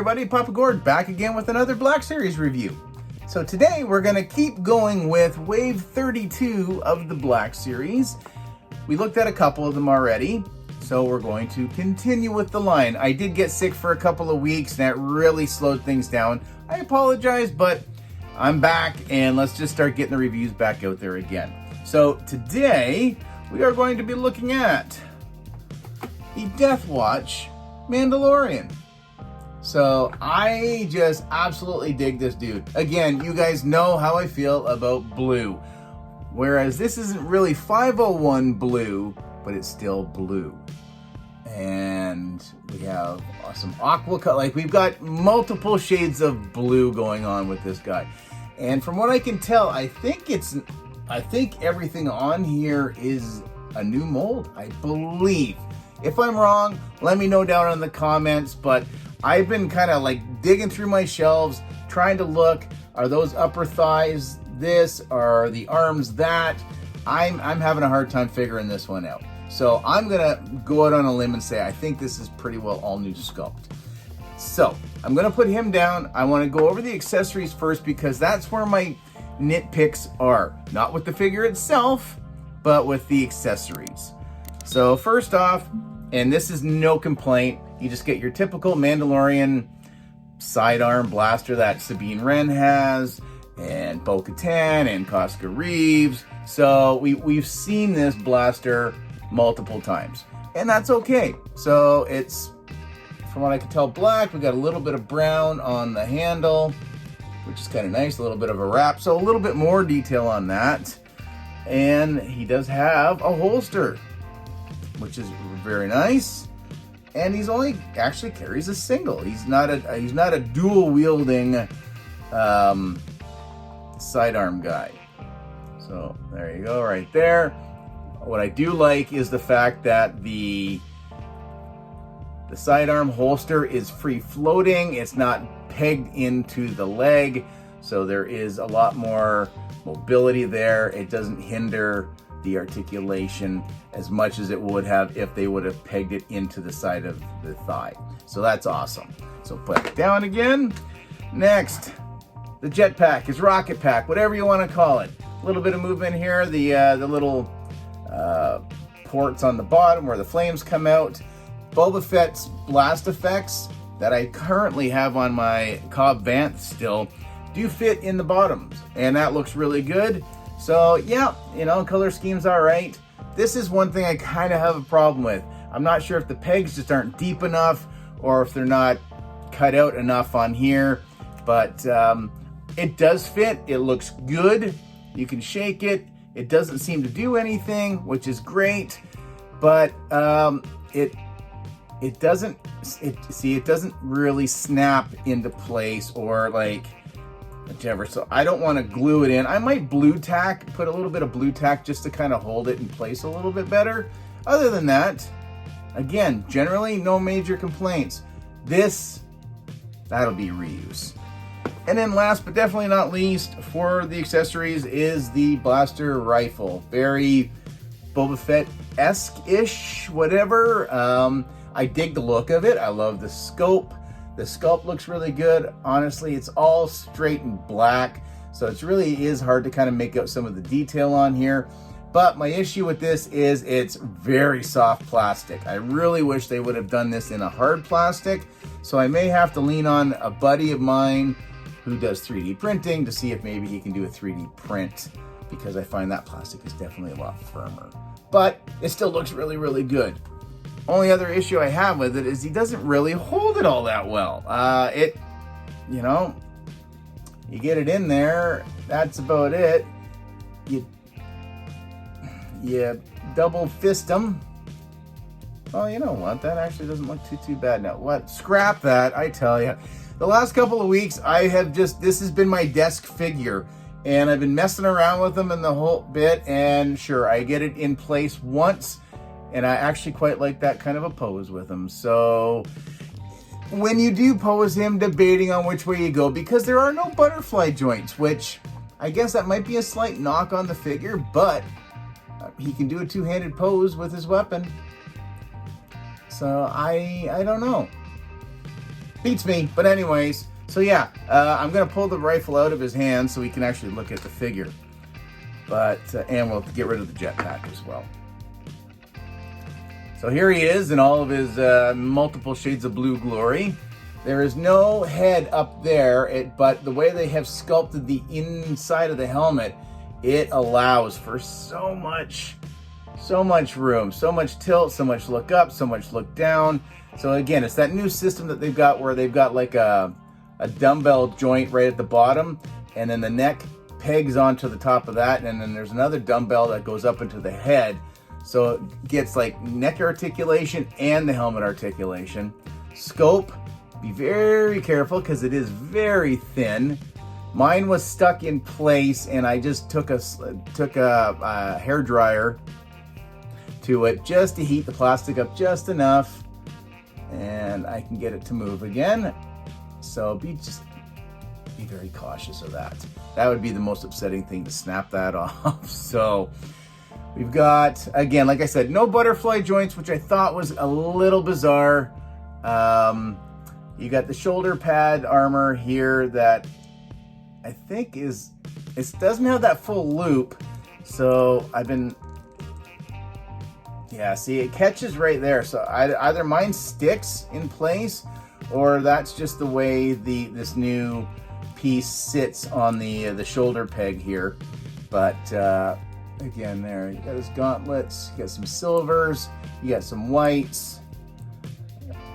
everybody, Papa Gord back again with another Black Series review. So today we're going to keep going with Wave 32 of the Black Series. We looked at a couple of them already, so we're going to continue with the line. I did get sick for a couple of weeks and that really slowed things down. I apologize, but I'm back and let's just start getting the reviews back out there again. So today we are going to be looking at the Deathwatch Mandalorian. So I just absolutely dig this dude. Again, you guys know how I feel about blue. Whereas this isn't really 501 blue, but it's still blue. And we have some aqua color. Like, we've got multiple shades of blue going on with this guy. And from what I can tell, I think everything on here is a new mold, I believe. If I'm wrong, let me know down in the comments, but I've been kind of like digging through my shelves, trying to look, are those upper thighs this, are the arms that? I'm having a hard time figuring this one out. So I'm gonna go out on a limb and say I think this is pretty well all new sculpt. So I'm gonna put him down. I wanna go over the accessories first because that's where my nitpicks are. Not with the figure itself, but with the accessories. So first off, and this is no complaint, you just get your typical Mandalorian sidearm blaster that Sabine Wren has, and Bo-Katan, and Koska Reeves. So we've seen this blaster multiple times, and that's okay. So it's, from what I can tell, black. We got a little bit of brown on the handle, which is kind of nice, a little bit of a wrap. So a little bit more detail on that. And he does have a holster, which is very nice. And he's only actually carries a single. He's not a dual wielding sidearm guy. So there you go, right there. What I do like is the fact that the sidearm holster is free floating. It's not pegged into the leg, so there is a lot more mobility there. It doesn't hinder the articulation as much as it would have if they would have pegged it into the side of the thigh. So that's awesome. So put it down again. Next, the jetpack, his rocket pack, whatever you want to call it. A little bit of movement here. The little ports on the bottom where the flames come out. Boba Fett's blast effects that I currently have on my Cobb Vanth still do fit in the bottoms, and that looks really good. So yeah, color scheme's all right. This is one thing I kind of have a problem with. I'm not sure if the pegs just aren't deep enough or if they're not cut out enough on here, but it does fit. It looks good. You can shake it. It doesn't seem to do anything, which is great, but it doesn't really snap into place or like whichever. So I don't want to glue it in. I might put a little bit of blue tack just to kind of hold it in place a little bit better. Other than that, again, generally no major complaints. That'll be reuse. And then last but definitely not least for the accessories is the blaster rifle. Very Boba Fett-esque-ish, whatever. I dig the look of it. I love the scope. The sculpt looks really good. Honestly, it's all straight and black, so it really is hard to kind of make out some of the detail on here. But my issue with this is it's very soft plastic. I really wish they would have done this in a hard plastic, so I may have to lean on a buddy of mine who does 3D printing to see if maybe he can do a 3D print, because I find that plastic is definitely a lot firmer. But it still looks really, really good. Only other issue I have with it is he doesn't really hold it all that well. You get it in there, that's about it. You double fist him. Oh, you know what? That actually doesn't look too bad now. What? Scrap that, I tell you. The last couple of weeks, this has been my desk figure, and I've been messing around with them in the whole bit, and sure, I get it in place once, and I actually quite like that kind of a pose with him. So when you do pose him, debating on which way you go, because there are no butterfly joints, which I guess that might be a slight knock on the figure, but he can do a two-handed pose with his weapon. So I don't know. Beats me. But anyways, so yeah, I'm going to pull the rifle out of his hand so we can actually look at the figure. But, and we'll get rid of the jetpack as well. So here he is in all of his multiple shades of blue glory. There is no head up there, but the way they have sculpted the inside of the helmet, it allows for so much room, so much tilt, so much look up, so much look down. So again, it's that new system that they've got where they've got like a dumbbell joint right at the bottom, and then the neck pegs onto the top of that, and then there's another dumbbell that goes up into the head. So it gets like neck articulation and the helmet articulation. Scope, be very careful because it is very thin. Mine was stuck in place, and I just took a hair dryer to it just to heat the plastic up just enough, and I can get it to move again. So be very cautious of that. That would be the most upsetting thing, to snap that off. So we've got, again, like I said, no butterfly joints, which I thought was a little bizarre. You got the shoulder pad armor here that I think it doesn't have that full loop. So see, it catches right there. So either mine sticks in place, or that's just the way this new piece sits on the shoulder peg here. But again, there you got his gauntlets, you got some silvers, you got some whites,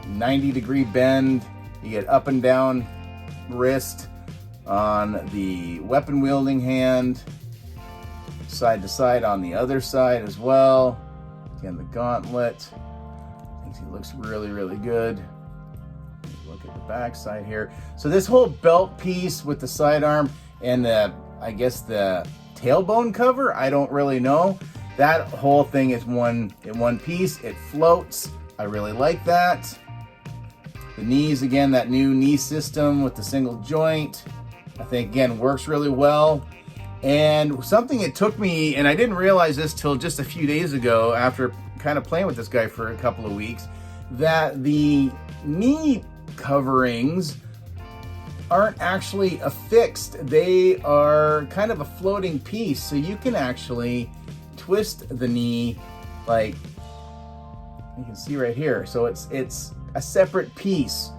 90-degree bend, you get up and down wrist on the weapon wielding hand, side to side on the other side as well. Again, the gauntlet, I think he looks really good. Look at the back side here. So this whole belt piece with the sidearm and I guess the tailbone cover, I don't really know. That whole thing is in one piece. It floats. I really like that. The knees, again, that new knee system with the single joint, I think, again, works really well. And something it took me, and I didn't realize this till just a few days ago after kind of playing with this guy for a couple of weeks, that the knee coverings aren't actually affixed. They are kind of a floating piece, so you can actually twist the knee, like you can see right here. So it's a separate piece.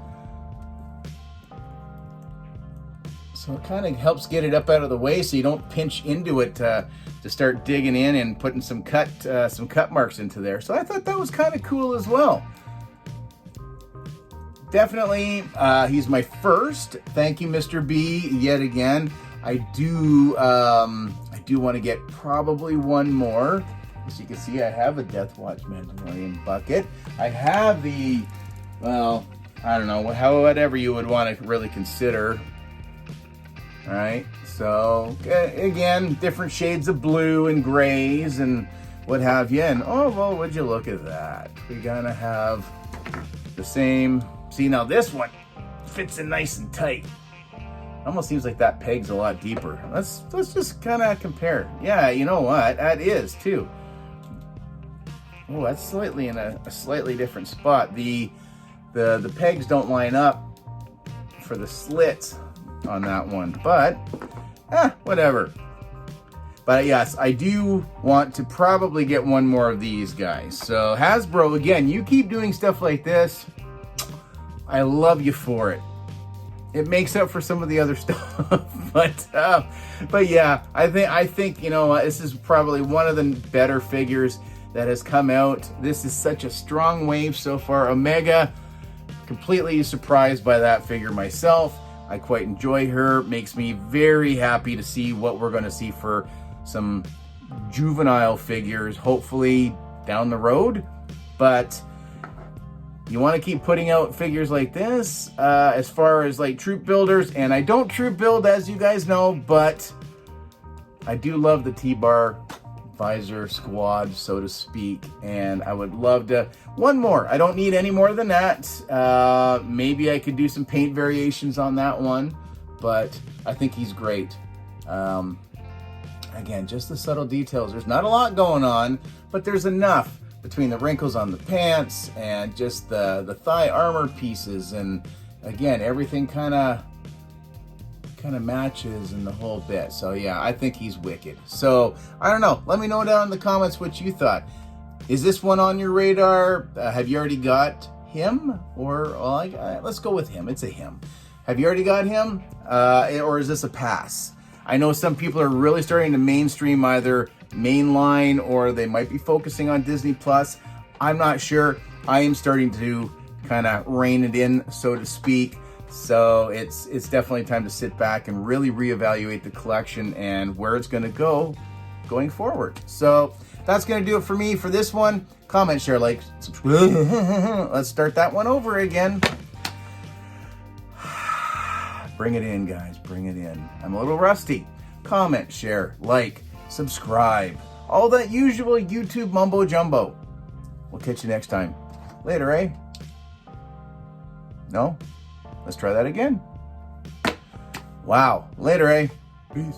So it kind of helps get it up out of the way so you don't pinch into it to start digging in and putting some cut marks into there. So I thought that was kind of cool as well. Definitely, he's my first. Thank you, Mr. B, yet again. I do want to get probably one more. As you can see, I have a Deathwatch Mandalorian bucket. I have the, well, I don't know, whatever you would want to really consider. All right, so again, different shades of blue and grays and what have you. And oh, well, would you look at that? We're gonna have the same. See, now this one fits in nice and tight. Almost seems like that peg's a lot deeper. Let's just kind of compare. Yeah, you know what? That is too. Oh, that's slightly in a slightly different spot. The pegs don't line up for the slits on that one, but whatever. But yes, I do want to probably get one more of these guys. So Hasbro, again, you keep doing stuff like this. I love you for it. It makes up for some of the other stuff, but yeah, I think you know, this is probably one of the better figures that has come out. This is such a strong wave so far. Omega, completely surprised by that figure myself. I quite enjoy her. Makes me very happy to see what we're going to see for some juvenile figures, hopefully down the road. But you want to keep putting out figures like this as far as like troop builders. And I don't troop build, as you guys know, but I do love the T-bar visor squad, so to speak. And I would love to, one more. I don't need any more than that. Maybe I could do some paint variations on that one, but I think he's great. Again, just the subtle details. There's not a lot going on, but there's enough between the wrinkles on the pants and just the thigh armor pieces and again, everything kind of matches in the whole bit. So yeah, I think he's wicked. So I don't know. Let me know down in the comments what you thought. Is this one on your radar? Have you already got him? Or let's go with him. It's a him. Have you already got him? Or is this a pass? I know some people are really starting to mainstream either mainline or they might be focusing on Disney Plus. I'm not sure. I am starting to kind of rein it in, so to speak. So it's definitely time to sit back and really reevaluate the collection and where it's going to go going forward. So that's going to do it for me for this one. Comment, share, like, subscribe. Let's start that one over again. Bring it in, guys. Bring it in. I'm a little rusty. Comment, share, like, subscribe. All that usual YouTube mumbo jumbo. We'll catch you next time. Later, eh? No? Let's try that again. Wow. Later, eh? Peace.